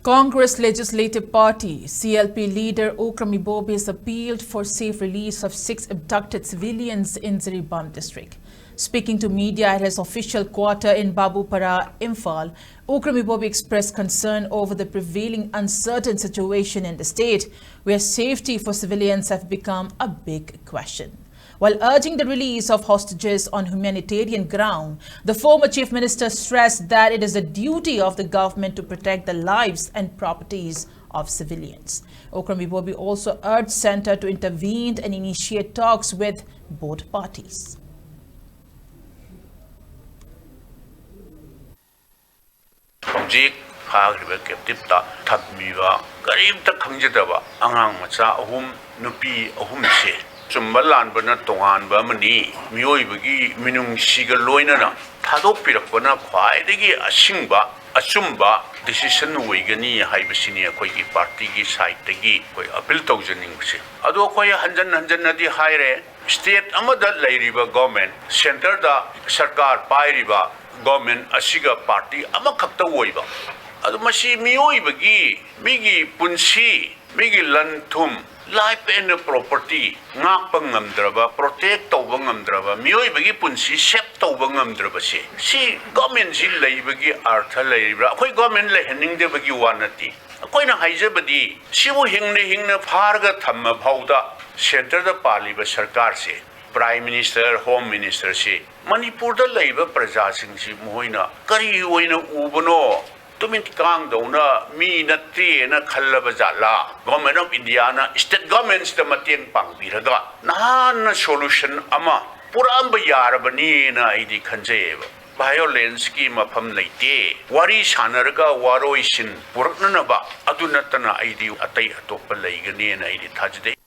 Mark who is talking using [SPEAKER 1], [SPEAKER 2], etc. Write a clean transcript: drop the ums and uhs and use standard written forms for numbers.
[SPEAKER 1] Congress Legislative Party CLP leader Ibobi has appealed for safe release of 6 abducted civilians in Ziribam district. Speaking to media at his official quarter in Babupara, Imphal, Ibobi expressed concern over the prevailing uncertain situation in the state, where safety for civilians have become a big question. While urging the release of hostages on humanitarian ground, the former chief minister stressed that it is the duty of the government to protect the lives and properties of civilians. Ibobi also urged Centre to intervene and initiate talks with both parties.
[SPEAKER 2] Chumbalan bana tongan ba mani mioi bagi minung siga loinana thadok pirakpana khwaidagi asingba achumba decision oigani haibasini akoi gi party gi side tagi koi appeal tawjaning bse ado koi hanjan nadi haire state amada leiriba government center da sarkar pairiba government asiga party amakhakta oiba ado masi mioi bagi migi punsi migi lanthum life and property ngak pangamdraba protect tawba ngamdraba mioi bagi punsi sep tawba ngamdraba si government si leibagi artha leibra akoi government le hening de bagi wanati akoi na haijabadi sibu hingna pharga thamma phauda center da paliba sarkar se prime minister home minister se Manipur da leiba praja sing si moina kari oina ubono tumin kang dauna mi nati na khallaba jala government of India na state governments da matiang pangbiraga na solution ama puramba yarabani na idi khanjeba violence ki mafam leite wari sanarga waroi sin purakna ba adunatana idi atai atopa leigani na idi thajde